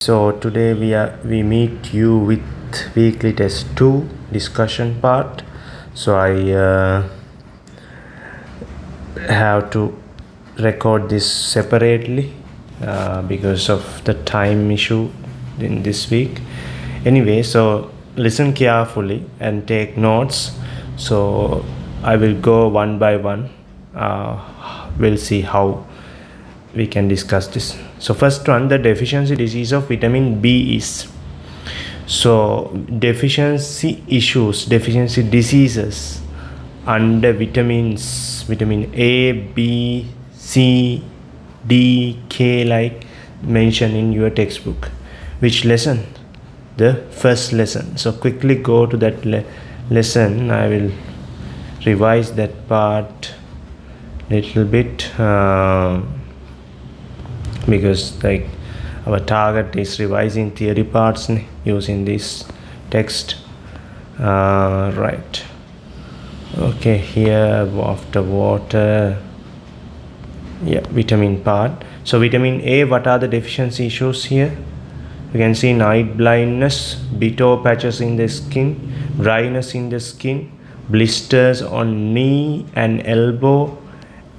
So today we meet you with weekly test 2 discussion part. So I have to record this separately because of the time issue in this week. Anyway, so listen carefully and take notes. So I will go one by one. We'll see how we can discuss this. So first one, the deficiency disease of vitamin B is. So deficiency diseases under vitamins, vitamin A, B, C, D, K, like mentioned in your textbook. Which lesson? The first lesson. So quickly go to that lesson. I will revise that part little bit because like our target is revising theory parts using this text. Right. Okay, here after water, yeah, vitamin part. So vitamin A, what are the deficiency issues here? You can see night blindness, Bito patches in the skin, dryness in the skin, blisters on knee and elbow,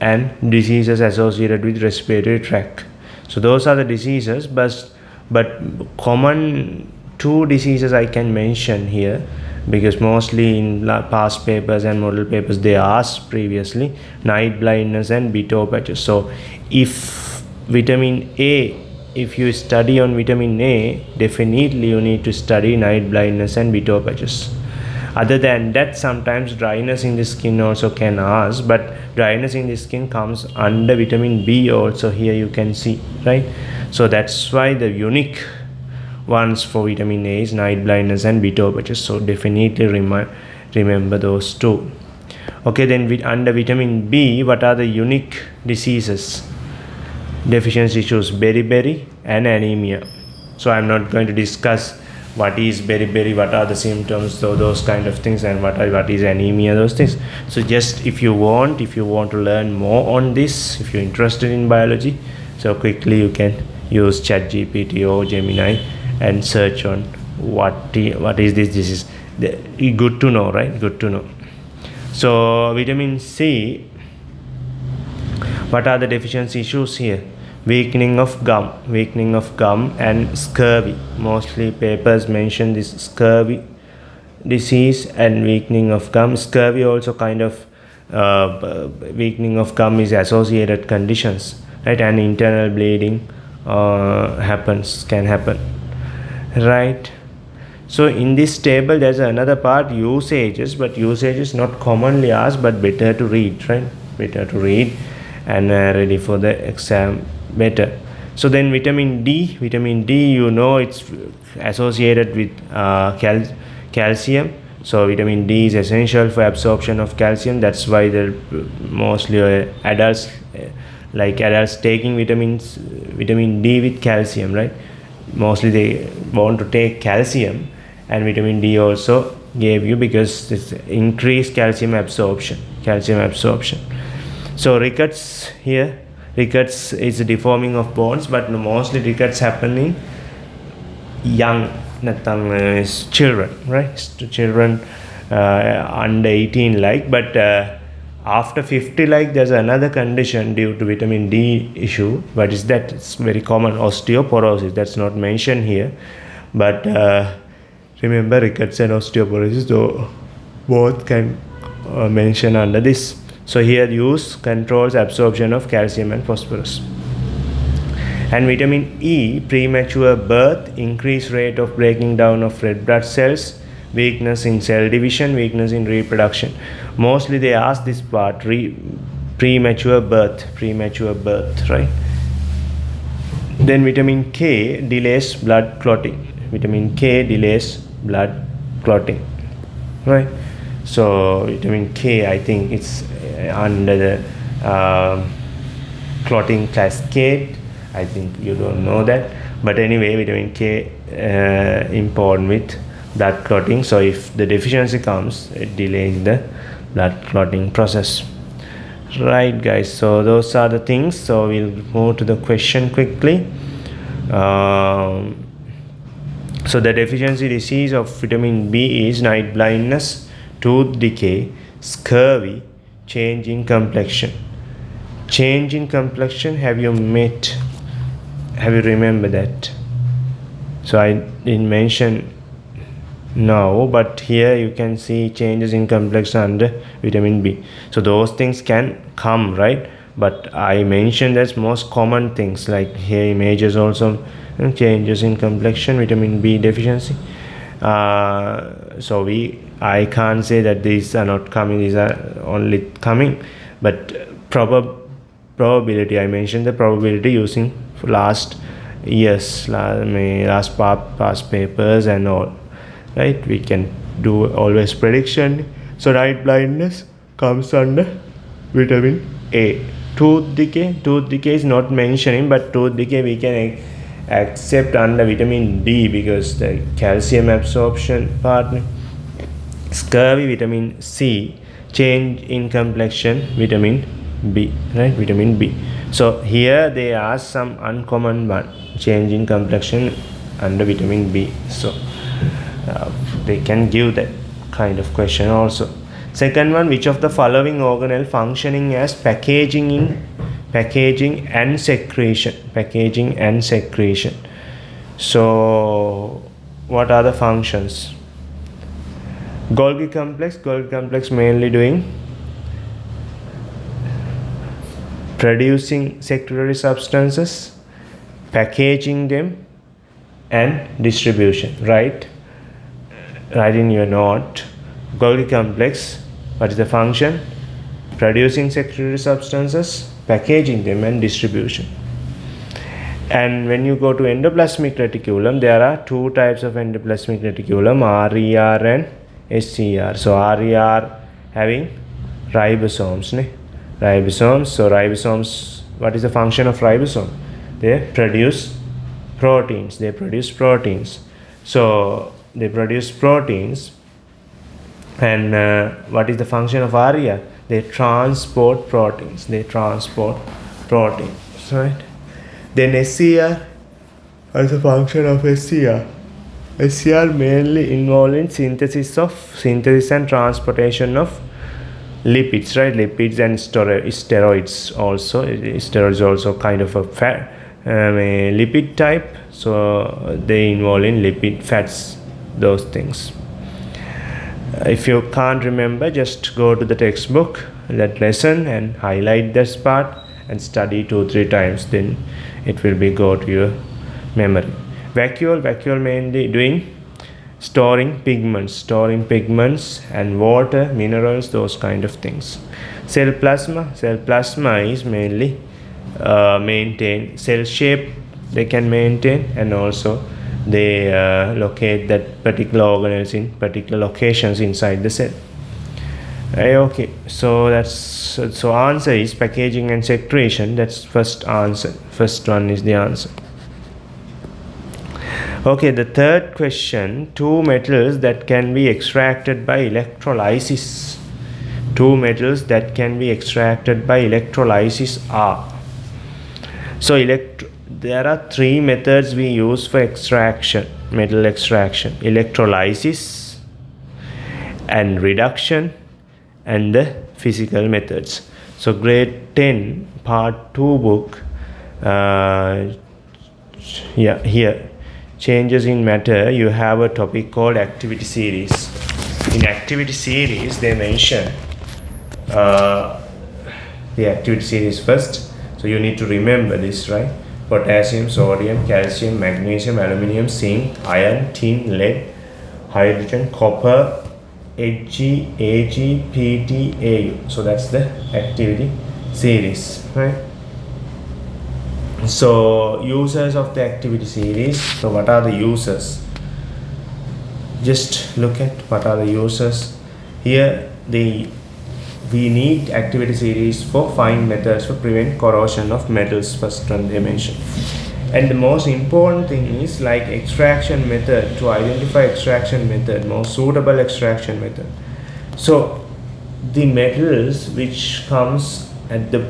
and diseases associated with respiratory tract. So those are the diseases, but common 2 diseases I can mention here, because mostly in past papers and model papers they asked previously night blindness and Bito patches. So if vitamin A, if you study on vitamin A, definitely you need to study night blindness and Bito patches. Other than that, sometimes dryness in the skin also can ask, but dryness in the skin comes under vitamin B also. Here you can see, right? So that's why the unique ones for vitamin A is night blindness and Bito patches. So definitely remember those 2. Okay, then under vitamin B, what are the unique diseases, deficiency issues? Beriberi and anemia. So I'm not going to discuss what is beriberi, what are the symptoms, so those kind of things, and what is anemia, those things. So just if you want to learn more on this, if you're interested in biology, so quickly you can use ChatGPT or Gemini and search on what is this disease. Good to know, right? Good to know. So vitamin C, what are the deficiency issues here? Weakening of gum and scurvy. Mostly papers mention this scurvy disease and weakening of gum. Scurvy also kind of weakening of gum is associated conditions, right? And internal bleeding can happen, right? So in this table there's another part, usages, but usage is not commonly asked, but better to read, right? Better to read and ready for the exam better. So then vitamin D, you know, it's associated with calcium. So vitamin D is essential for absorption of calcium. That's why the mostly adults taking vitamin D with calcium, right? Mostly they want to take calcium, and vitamin D also gave you because it's increased calcium absorption. So rickets here. Rickets is a deforming of bones, but mostly rickets happen in young children, right? Children under 18 like, but after 50 like there's another condition due to vitamin D issue. What is that? It's very common, osteoporosis. That's not mentioned here, but remember rickets and osteoporosis, so both can mention under this. So here use controls absorption of calcium and phosphorus. And vitamin E, premature birth, increased rate of breaking down of red blood cells, weakness in cell division, weakness in reproduction. Mostly they ask this part, premature birth, right? Then vitamin K delays blood clotting. Right? So vitamin K, I think it's under the clotting cascade. I think you don't know that, but anyway, vitamin K important with blood clotting. So if the deficiency comes, it delays the blood clotting process. Right, guys, so those are the things. So we'll move to the question quickly. So the deficiency disease of vitamin B is night blindness, tooth decay, scurvy, change in complexion. Change in complexion, have you remember that? So I didn't mention now, but here you can see changes in complexion under vitamin B. So those things can come, right? But I mentioned as most common things, like here images also, changes in complexion, vitamin B deficiency. So I can't say that these are not coming, these are only coming, but probability, I mentioned the probability using last years, past papers and all, right? We can do always prediction. So night blindness comes under vitamin A. Tooth decay is not mentioning, but tooth decay we can accept under vitamin D because the calcium absorption part. Scurvy, vitamin C. Change in complexion, vitamin B, right? Vitamin B. So here they ask some uncommon one, change in complexion under vitamin B. So they can give that kind of question also. Second one, which of the following organelle functioning as packaging and secretion? So what are the functions? Golgi complex mainly doing producing secretory substances, packaging them, and distribution, right? Write in your note. Golgi complex, what is the function? Producing secretory substances, packaging them, and distribution. And when you go to endoplasmic reticulum, there are two types of endoplasmic reticulum, RER and SCR. So RER having ribosomes. So ribosomes, what is the function of ribosome? They produce proteins. So they produce proteins. And what is the function of RER? They transport proteins. Right? Then SCR, what is the function of SCR? SCR mainly involved in synthesis and transportation of lipids, right? Lipids and steroids also. Steroids also kind of a lipid type. So they involve in lipid fats, those things. If you can't remember, just go to the textbook, that lesson, and highlight this part and study 2-3 times. Then it will be go to your memory. Vacuole mainly doing storing pigments and water, minerals, those kind of things. Cell plasma is mainly maintain cell shape, they can maintain, and also they locate that particular organelles in particular locations inside the cell. Okay, so answer is packaging and secretion. That's first answer. First one is the answer. Okay, the third question, two metals that can be extracted by electrolysis. Are. So there are three methods we use for metal extraction: electrolysis and reduction and the physical methods. So grade 10 part 2 book, here changes in matter, you have a topic called activity series. In activity series they mention the activity series first, so you need to remember this, right? Potassium, sodium, calcium, magnesium, aluminium, zinc, iron, tin, lead, hydrogen, copper, Hg, Ag, Pt, Au. So that's the activity series, right? So users of the activity series. So what are the users? Just look at what are the users. Here we need activity series for find methods for prevent corrosion of metals, first one they mention. And the most important thing is like extraction method, to identify extraction method, most suitable extraction method. So the metals which comes at the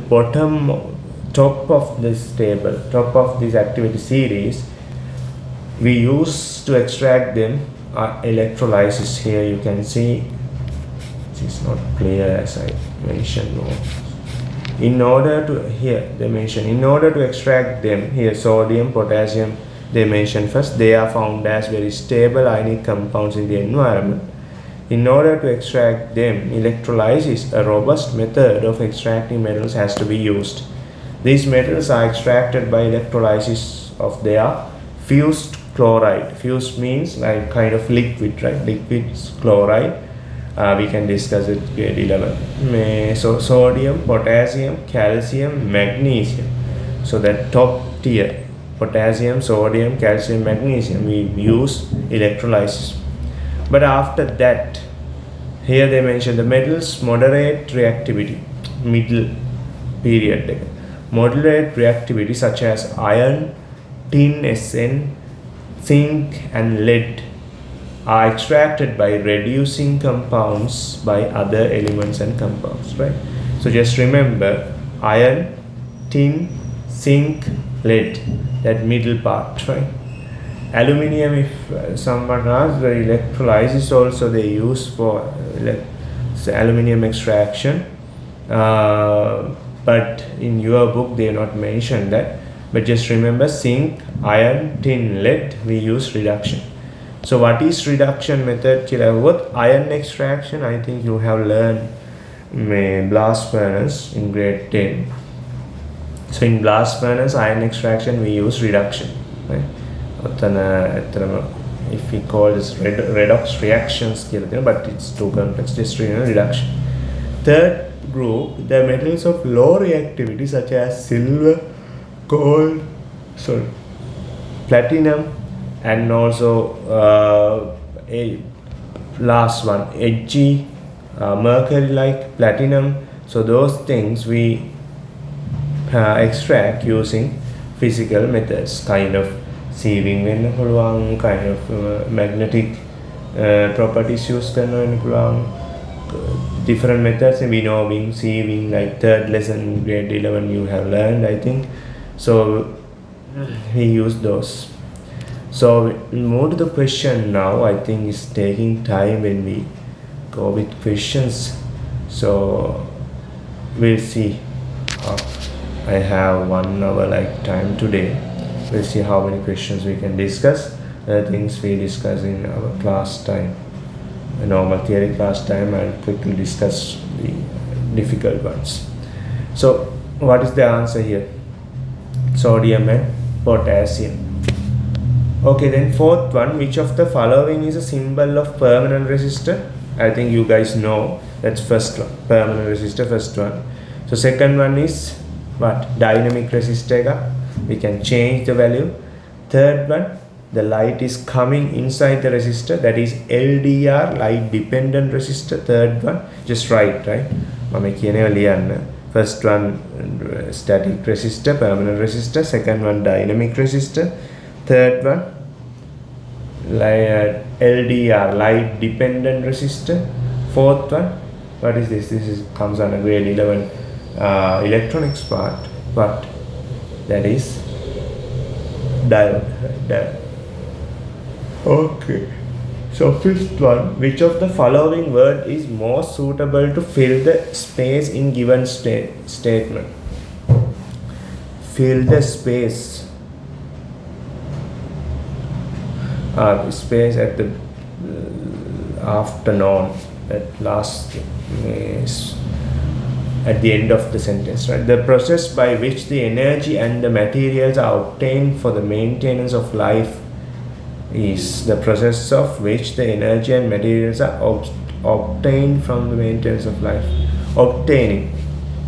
top of this table, top of this activity series, we use to extract them are electrolysis. Here you can see it is not clear as I mentioned. No. In order to, here they mention, in order to extract them, here sodium, potassium, they mention first, they are found as very stable ionic compounds in the environment. In order to extract them, electrolysis, a robust method of extracting metals, has to be used. These metals are extracted by electrolysis of their fused chloride. Fused means like kind of liquid, right? Liquid chloride. We can discuss it grade 11. So sodium, potassium, calcium, magnesium. So that top tier, potassium, sodium, calcium, magnesium, we use electrolysis. But after that, here they mention the metals moderate reactivity, middle period. Moderate reactivity such as iron, tin, Sn, zinc and lead are extracted by reducing compounds by other elements and compounds, right? So just remember iron, tin, zinc, lead, that middle part, right? Aluminium, if someone asks, the electrolysis also they use for aluminium extraction, but in your book they not mention that. But just remember zinc, iron, tin, lead, we use reduction. So what is reduction method? What iron extraction? I think you have learned blast furnace in grade 10. So in blast furnace iron extraction we use reduction, right? If we call this redox reactions, but it's too complex, just reduction. Third group, the metals of low reactivity such as silver, gold, platinum, and also a last one, Hg, mercury like platinum. So those things we extract using physical methods, kind of sieving වෙන්න පුළුවන්, kind of magnetic properties use කරන්න වෙන්න පුළුවන්, different methods, winnowing, sieving, like third lesson grade 11 you have learned, I think. So we use those. So move to the question now. I think it's taking time when we go with questions. So we'll see. I have 1 hour like time today. We'll see how many questions we can discuss. The things we discuss in our class time, a normal theory class time. I'll quickly discuss the difficult ones. So what is the answer here? Sodium and potassium. Okay, then fourth one, which of the following is a symbol of permanent resistor? I think you guys know. That's first one, permanent resistor, first one. So second one is what? Dynamic resistor. We can change the value. Third one, the light is coming inside the resistor, that is LDR, light dependent resistor. Third one, just write, right? First one, static resistor, permanent resistor. Second one, dynamic resistor. Third one, LDR, light dependent resistor. Fourth one, what is this? This comes under grade 11 electronics part, but that is diode. Okay. So fifth one, which of the following word is more suitable to fill the space in given statement? Fill the space. Space at the afternoon, at last is at the end of the sentence, right? The process by which the energy and the materials are obtained for the maintenance of life is the process of which the energy and materials are obtained from the maintenance of life. Obtaining,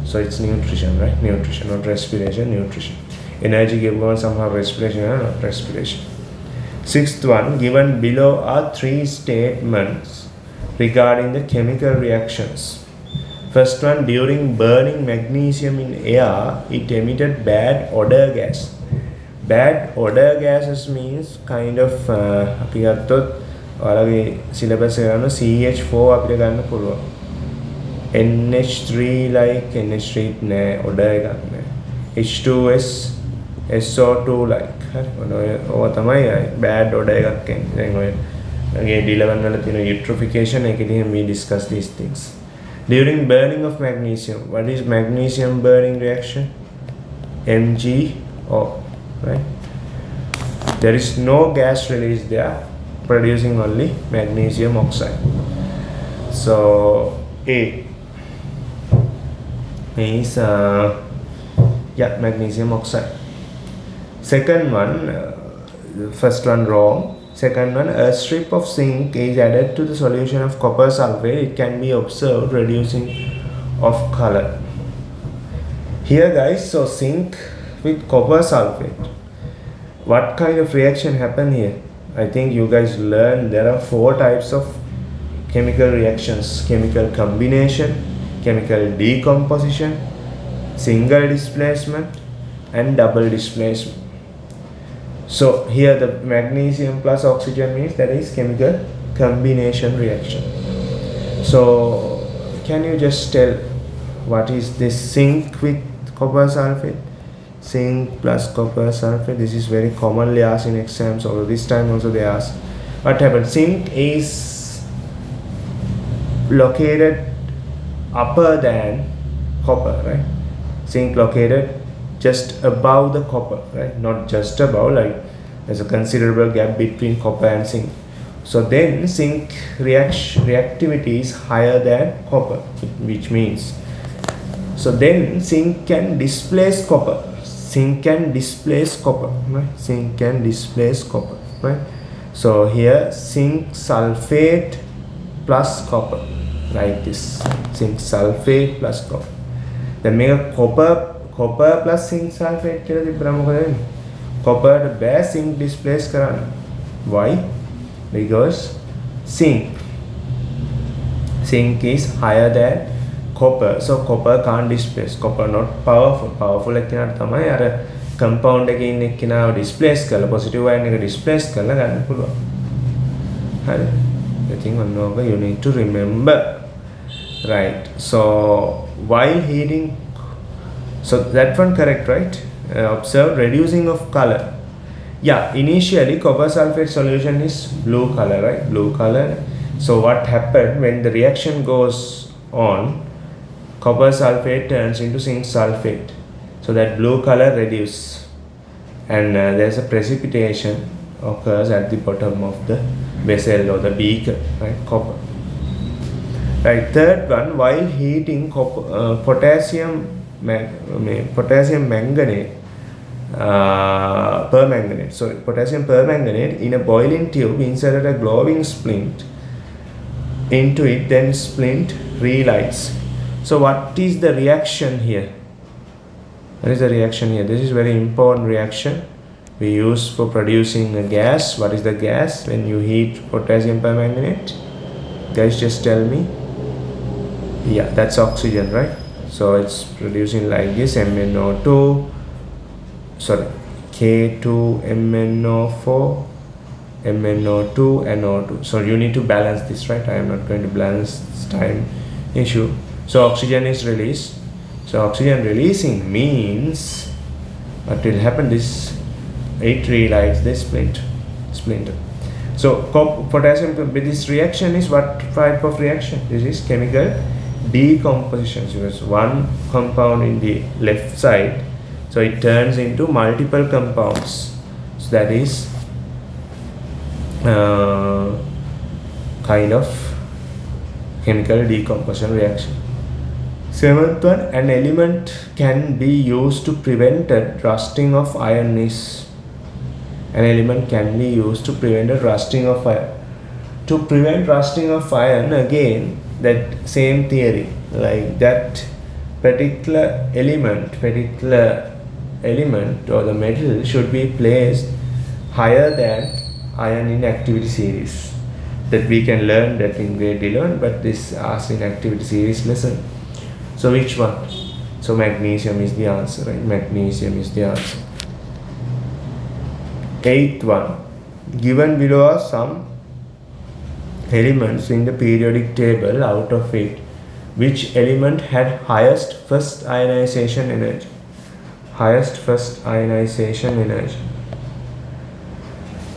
so it's nutrition, right? Nutrition, not respiration, nutrition. Energy given somehow respiration, not respiration. Sixth one, given below are three statements regarding the chemical reactions. First one, during burning magnesium in air, it emitted bad odor gas. Bad odor gases means kind of අපි ගත්තොත් ඔයාලගේ syllabus එක ගන්න CH4 අපිට ගන්න පුළුවන්. NH3 like NH3 නෑ, odor එකක් නෑ. H2S, SO2 like හරි ඔය තමයි බෑඩ් ඕඩර් එකක් එන්නේ. දැන් ඔය grade 11 වල තියෙන eutrophication එකේදී we discuss these things. During burning of magnesium, what is magnesium burning reaction? MgO, right? There is no gas release there, producing only magnesium oxide. So A is magnesium oxide. Second one, first one wrong. Second one, a strip of zinc is added to the solution of copper sulfate. It can be observed reducing of color. Here guys, so zinc with copper sulfate. What kind of reaction happen here? I think you guys learned there are 4 types of chemical reactions: chemical combination, chemical decomposition, single displacement, and double displacement. So here the magnesium plus oxygen means that is chemical combination reaction. So can you just tell what is this zinc with copper sulfate? Zinc plus copper sulfate. This is very commonly asked in exams. Although this time also they ask. What happened? Zinc is located upper than copper, right? Zinc located just above the copper, right? Not just above, like there's a considerable gap between copper and zinc. So then zinc reactivity is higher than copper, which means, so then zinc can displace copper. Zinc can displace copper, right? Zinc can displace copper, right? So here zinc sulfate plus copper, like this. Zinc sulfate plus copper. Then make a copper plus zinc sulfate කියලා තිබ්බම මොකද වෙන්නේ? copper බෑ zinc displace කරන්න. Why? Because zinc is higher than copper, so copper can't displace. Copper not powerful එක්කෙනාට තමයි අර compound එකේ ඉන්න එක්කෙනාව displace කරලා positive ion එක displace කරලා ගන්න පුළුවන්. හරි. I think ඔන්නෝක you need to remember, right? So while heating, so that one correct, right? Observe reducing of color. Yeah, initially copper sulfate solution is blue color, right? Blue color. So what happened when the reaction goes on, copper sulfate turns into zinc sulfate, so that blue color reduces, and there's a precipitation occurs at the bottom of the vessel or the beaker, right? Copper. Right. Third one, while heating potassium manganate, permanganate. Sorry, potassium permanganate in a boiling tube, inserted a glowing splint into it, then splint relights. So what is the reaction here? What is the reaction here? This is very important reaction we use for producing a gas. What is the gas when you heat potassium permanganate? Guys, just tell me. Yeah, that's oxygen, right? So it's producing like this, MnO2, sorry, K2MnO4, MnO2, NO2. So you need to balance this, right? I am not going to balance this time issue. So oxygen is released. So oxygen releasing means what will happen is it relights the splinter. So potassium with this reaction is what type of reaction? This is chemical decomposition. So there's one compound in the left side, so it turns into multiple compounds. So that is kind of chemical decomposition reaction. Seventh one, an element can be used to prevent a rusting of iron is. An element can be used to prevent a rusting of iron. To prevent rusting of iron, again that same theory, like that particular element or the metal should be placed higher than iron in activity series. That we can learn that in grade 11, but this asked in activity series lesson. So which one? So magnesium is the answer, right? Magnesium is the answer. Eighth one, given below are some elements in the periodic table. Out of it, which element had highest first ionization energy? Highest first ionization energy.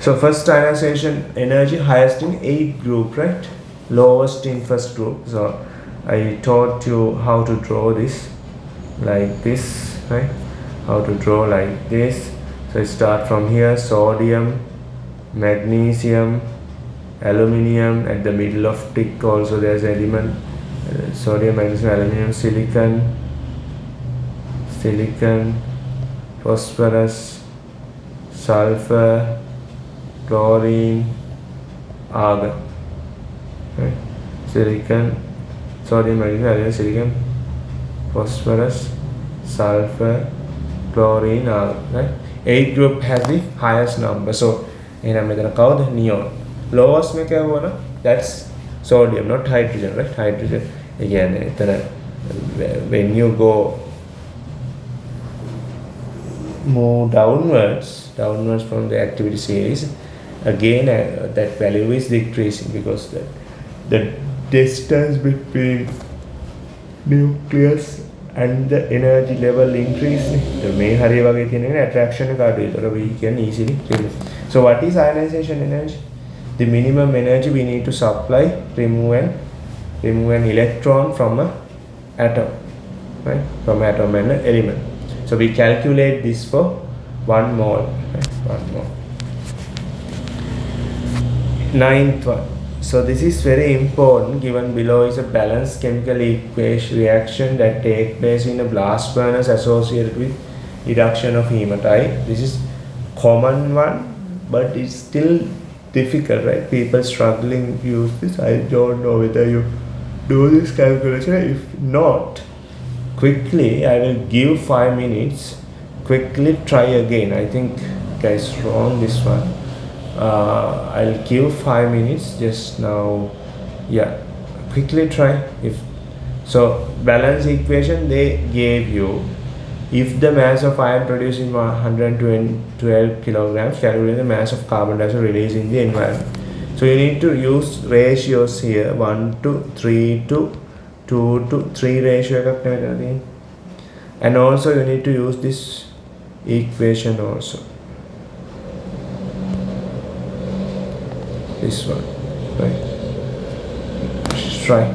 So first ionization energy highest in 8 group, right? Lowest in first group. So I taught you how to draw this like this, right? How to draw like this. So I start from here: sodium, magnesium, aluminium. At the middle of tick also there's element sodium, magnesium, aluminium, silicon, phosphorus, sulfur, chlorine, argon. Right? Silicon, sodium, magnesium, aluminium, silicon, phosphorus, sulfur, chlorine, argon. Right? 8 group has the highest number. So එහෙනම් මෙතන කවුද? neon. Lowest එක වුණා that's sodium, not hydrogen, right? Hydrogen again when you go move downwards from the activity series, again that value is decreasing because the distance between nucleus and the energy level increasing. The main hurry වගේ තියෙන එක attraction එක අඩුයි. ඒතර we can easily remove. So what is ionization energy? The minimum energy we need to supply remove an electron from a atom, right? From atom and an element. So we calculate this for 1 mole, right? 1 mole. Ninth one. So this is very important. Given below is a balanced chemical equation reaction that take place in a blast furnace associated with reduction of hematite. This is common one, but it's still difficult, right? People struggling to use this. I don't know whether you do this calculation. If not, quickly I will give 5 minutes. Quickly try again. I think guys wrong this one. I'll give 5 minutes just now. Yeah, quickly try. If so, balance equation they gave you. If the mass of iron produced in 112 kilograms, calculate the mass of carbon dioxide released in the environment. So you need to use ratios here: 1 to 3 to 2 to 3 ratio. And also you need to use this equation also. This one, right? Just try.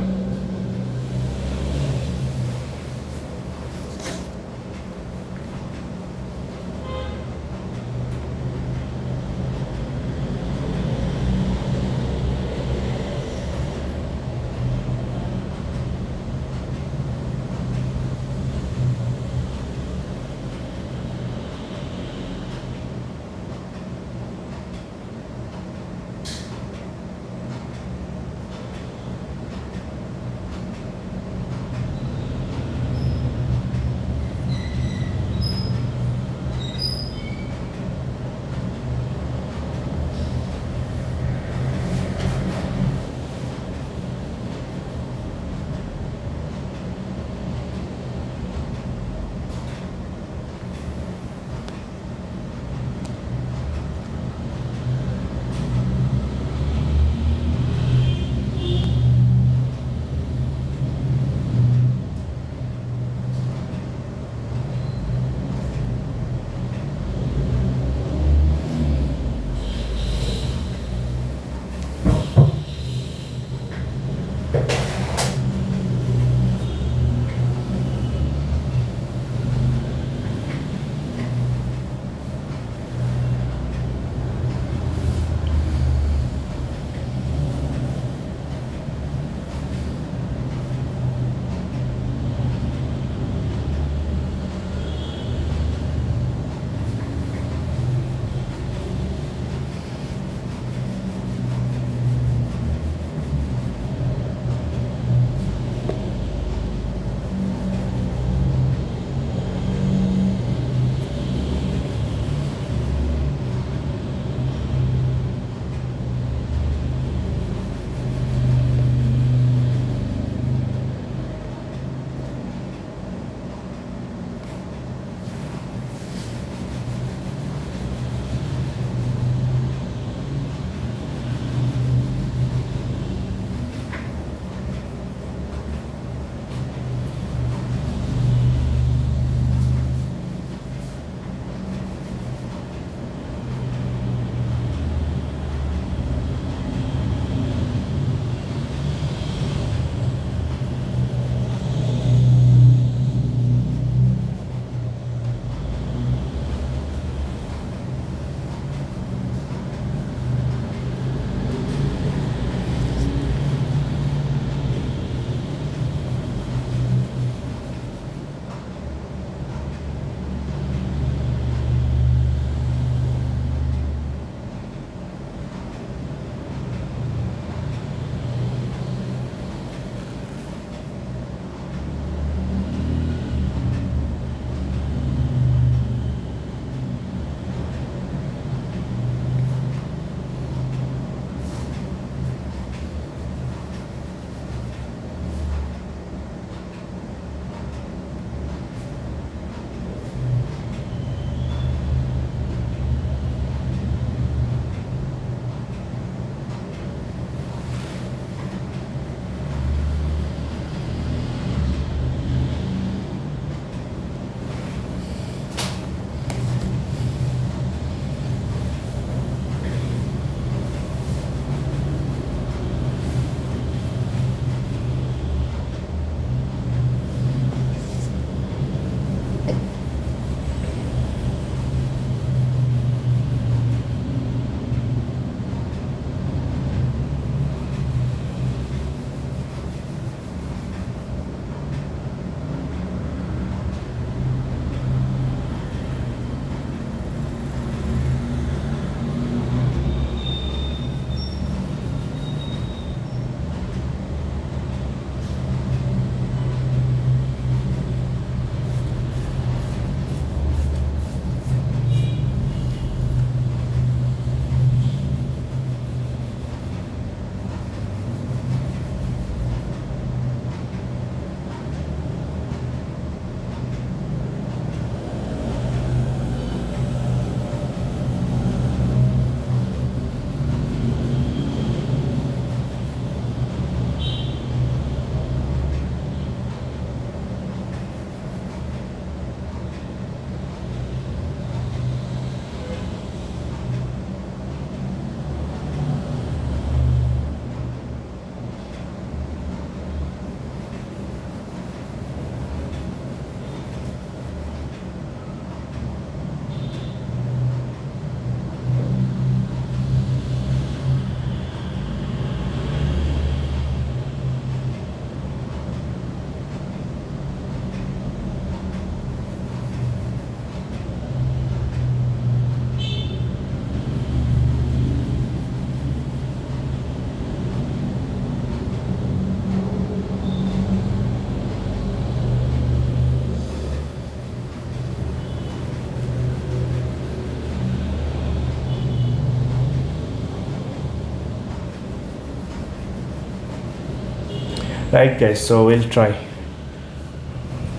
Right guys, so we'll try.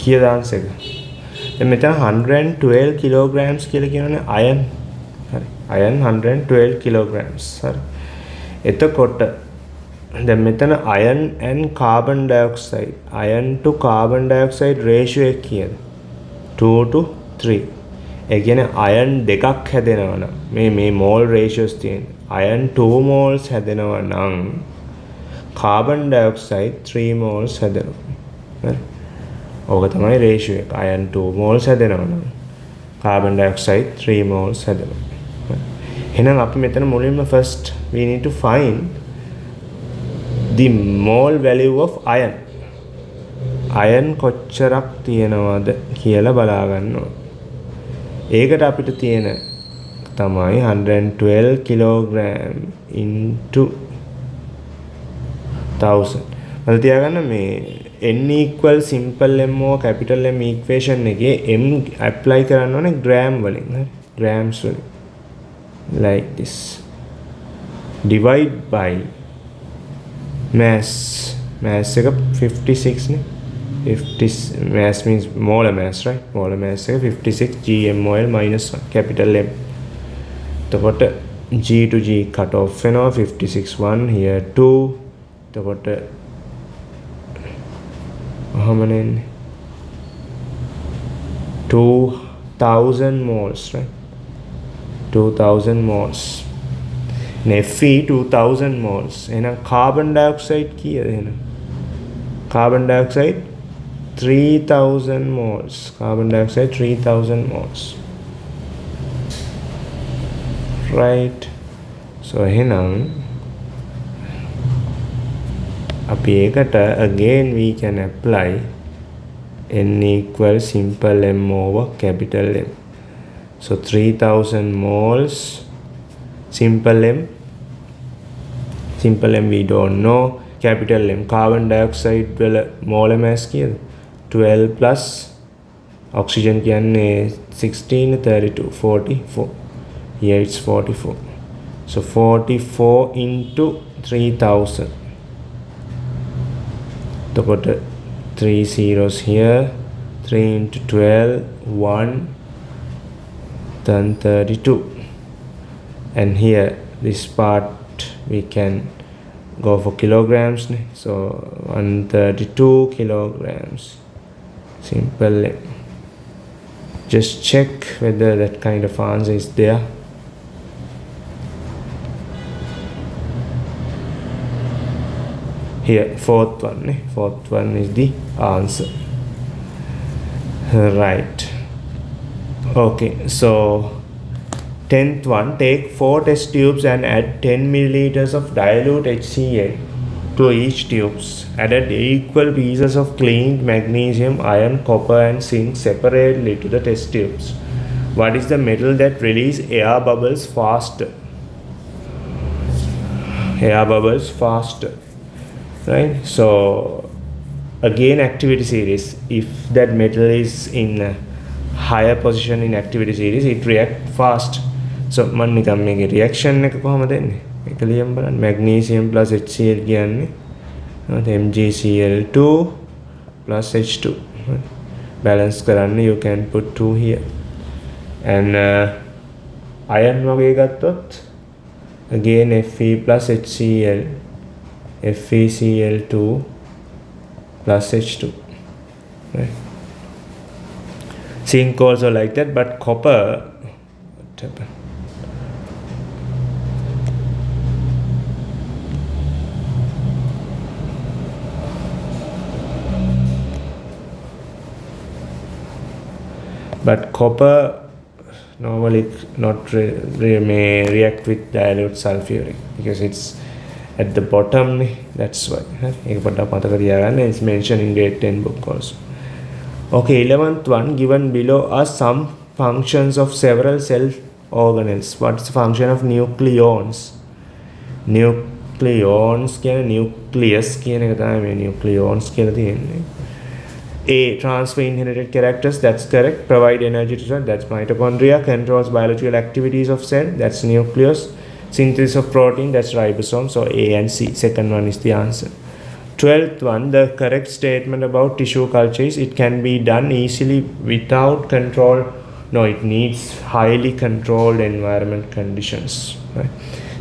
Kiyada answer එක. දැන් මෙතන 112 kilograms කියලා කියනනේ iron. හරි. iron 112 kilograms. හරි. එතකොට දැන් මෙතන iron and carbon dioxide. iron to carbon dioxide ratio එක කීයද? 2 to 3. ඒ කියන්නේ iron දෙකක් හැදෙනවා නම් මේ mole ratios තියෙන. iron 2 moles හැදෙනවා නම් carbon dioxide 3 moles හැදෙනවා. හරි. ඕක තමයි ratio එක. iron 2 moles හැදෙනවා නම් carbon dioxide 3 moles හැදෙනවා. එහෙනම් අපි මෙතන මුලින්ම first we need to find the mole value of iron. iron කොච්චරක් තියෙනවද කියලා බලා ගන්න ඕනේ. ඒකට අපිට තියෙන තමයි 112 kilogram into 1000. මම තියාගන්න මේ n equal simple m or capital M equation එකේ m apply කරන්න ඕනේ gram වලින්. හරි. grams වලින්. like this. divide by mass. mass එක 56 නේ. 50 mass means molar mass, right? molar mass එක 56 gmol minus 1 capital M. එතකොට g to g cut off වෙනවා 56 1 here 2. එතකොට කොහමද එන්නේ 2000 moles, right? 2000 moles. Fe 2000 moles. එහෙනම් carbon dioxide කීයද එහෙනම්? carbon dioxide 3000 moles. carbon dioxide 3000 moles. right. so එහෙනම් අපි ඒකට again we can apply n equal simple m over capital M. so 3000 moles simple M we don't know. capital M carbon dioxide වල molar mass කීයද 12 plus oxygen කියන්නේ 16 32 44. here it's 44. so 44 into 3000. Got 3 zeros here. 3 into 12 1 then 32. and here this part we can go for kilograms. so 132 kilograms. simple. just check whether that kind of answer is there. here fourth one is the answer. right. okay, so 10th one, take 4 test tubes and add 10 milliliters of dilute HCl to each tubes. Added equal pieces of cleaned magnesium, iron, copper and zinc separately to the test tubes. What is the metal that releases air bubbles faster? Air bubbles faster. right. so again activity series, if that metal is in a higher position in activity series it react fast. so මම නිකන් මේකේ reaction එක කොහමද එන්නේ මේක ලියන්න බලන්න. magnesium plus HCl කියන්නේ MgCl2 plus H2 balance කරන්න you can put 2 here. and iron වගේ ගත්තොත් again Fe plus HCl FeCl2 plus H2. right. zinc also like that, but copper what happened? but copper normally not may react with dilute sulfuric because it's at the bottom. that's why ඒක පොඩ්ඩක් මතක තියාගන්න. it's mentioned in grade 10 book also. okay, 11th one, given below are some functions of several cell organelles. what's the function of nucleons? nucleons කියන්නේ nucleus කියන එක තමයි මේ nucleons කියලා තියෙන්නේ. A, transfer inherited characters, that's correct. Provide energy to cell, that's mitochondria. Controls biological activities of cell, that's nucleus. Synthesis of protein, that's ribosome. so A and C, second one is the answer. 12th one, the correct statement about tissue culture is it can be done easily without control. No, it needs highly controlled environment conditions. Right?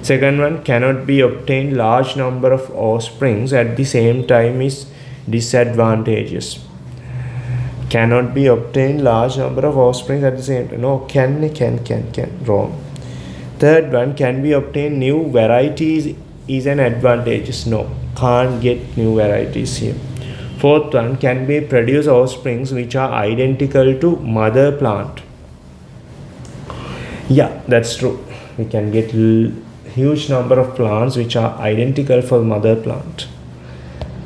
Second one, cannot be obtained large number of offsprings at the same time is disadvantageous. Cannot be obtained large number of offsprings at the same time. No, can. Wrong. Third one, can be obtained new varieties is an advantage. No, can't get new varieties here. Fourth one, can be produce offsprings which are identical to mother plant. Yeah, that's true. We can get huge number of plants which are identical for mother plant.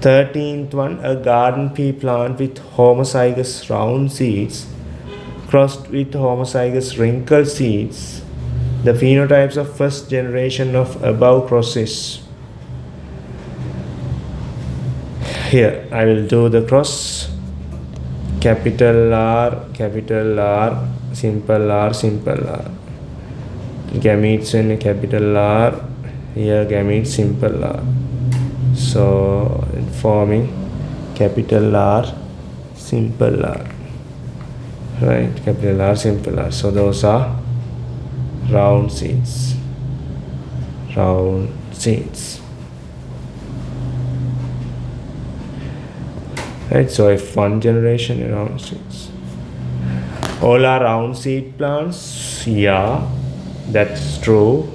13th one, a garden pea plant with homozygous round seeds crossed with homozygous wrinkled seeds. The phenotypes of first generation of above crosses. Here I will do the cross. Capital R, simple R, simple R. Gametes in capital R, here gametes simple R. So forming capital R, simple R. Right, capital R, simple R. So those are round seeds. Right, so if one generation round seeds. All are round seed plants. Yeah, that's true.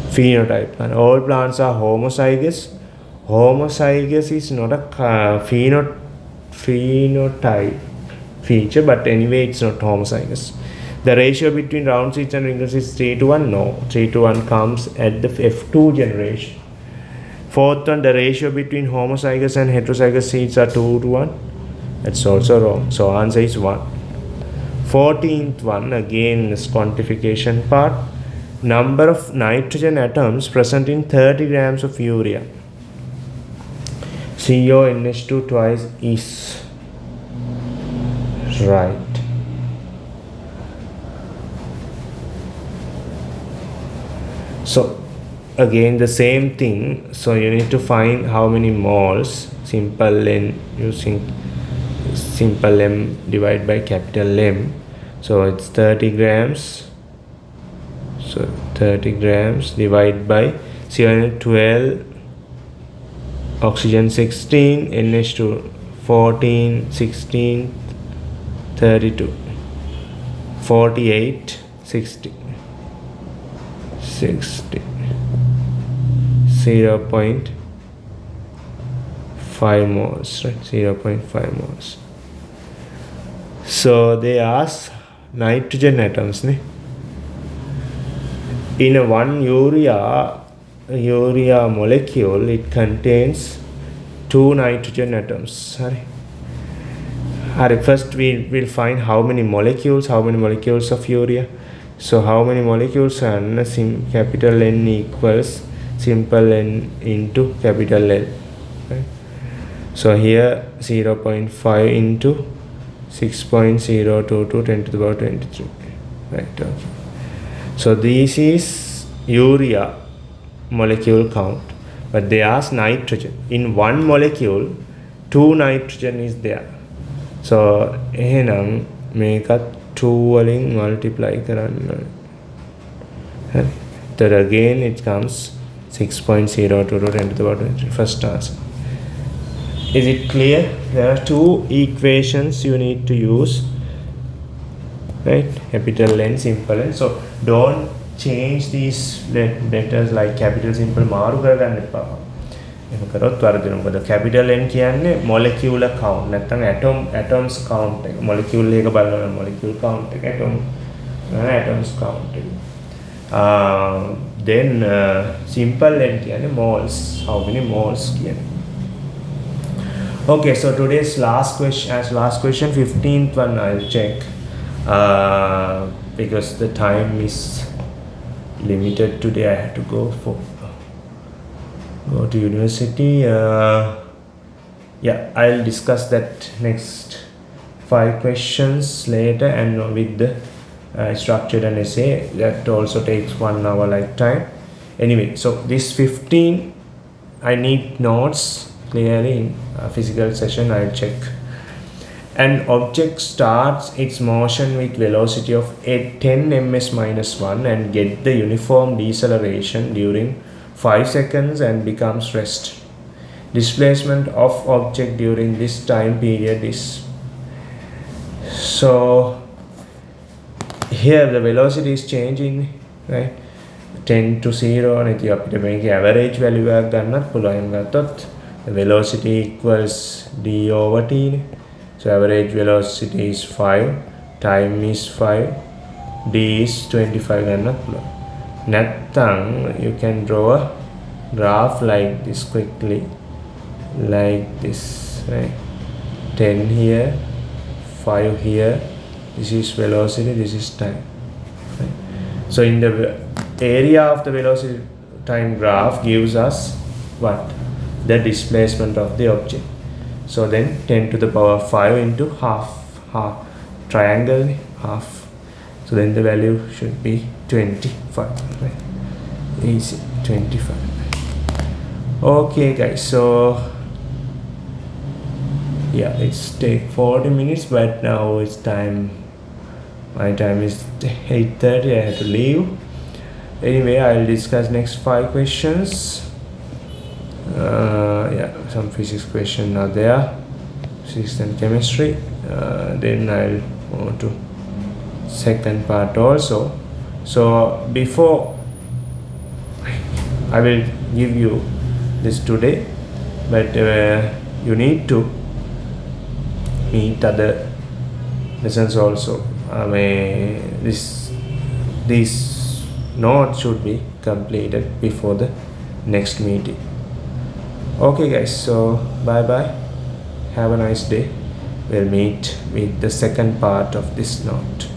Phenotype, and all plants are homozygous. Homozygous is not a phenotype feature, but anyway it's not homozygous. The ratio between round seeds and wrinkled seeds is 3:1. No, 3:1 comes at the F2 generation. Fourth one, the ratio between homozygous and heterozygous seeds are 2:1. That's also wrong. So answer is 1. 14th one, again this quantification part. Number of nitrogen atoms present in 30 grams of urea. CONH2 twice is right. So again the same thing. So you need to find how many moles. Simple N using simple M divided by capital M. So it's 30 grams. So 30 grams divided by CO 12, oxygen 16, NH2 14, 16, 32, 48, 60, 0.5 moles, right? 0.5 moles. So they ask nitrogen atoms, ne? In a one urea molecule, it contains 2 nitrogen atoms. Sorry. First we will find how many molecules of urea. So how many molecules and capital N equals simple N into capital L. Right? So here 0.5 into 6.022 10 to the power 23. Right. Okay. So this is urea molecule count, but they ask nitrogen. In one molecule, 2 nitrogen is there. So එහෙනම් මේකත් 2 වලින් multiply කරන්න. Then again it comes 6.022 10 to the power 23. First answer. Is it clear? There are 2 equations you need to use. Right, capital N, simple N. So don't change these letters like capital simple මාරු කරගන්න එපා. එහෙම කරොත් වරදිනවා. මොකද capital N කියන්නේ molecular count නැත්නම් atoms count එක. molecule එක බලනවා molecule count එක atoms count එක. Then simple N කියන්නේ moles. How many moles කියන්නේ. Okay, so today's last question 15th one I'll check. Because the time is limited today, I have to go to university. Yeah, I'll discuss that next 5 questions later, and with the structured and essay that also takes 1 hour like time. Anyway, so this 15 I need notes clearly in a physical session. I'll check. An object starts its motion with velocity of 10 ms minus 1 and get the uniform deceleration during 5 seconds and becomes rest. Displacement of object during this time period is, so here the velocity is changing, right? 10 to 0 නැති අපිට මේකේ average value එකක් ගන්නත් පුළුවන්. ගත්තොත් velocity equals d over t නේ. So average velocity is 5, time is 5, d is 25 ගන්නත් පුළුවන්. නැත්තම් you can draw a graph like this quickly, like this, right? 10 here, 5 here, this is velocity, this is time, right? So in the area of the velocity time graph gives us what? The displacement of the object. So then 10 to the power 5 into half triangle, half. So then the value should be 25, right? Easy, 25. Okay guys, so yeah, it's take 40 minutes, but now it's time, my time is 8:30. I have to leave. Anyway, I'll discuss next 5 questions. Yeah, some physics questions are there, physics and chemistry. Then I'll go to second part also. So before I will give you this today, but you need to meet other lessons also. This note should be completed before the next meeting. Okay guys, so bye bye, have a nice day. We'll meet with the second part of this note.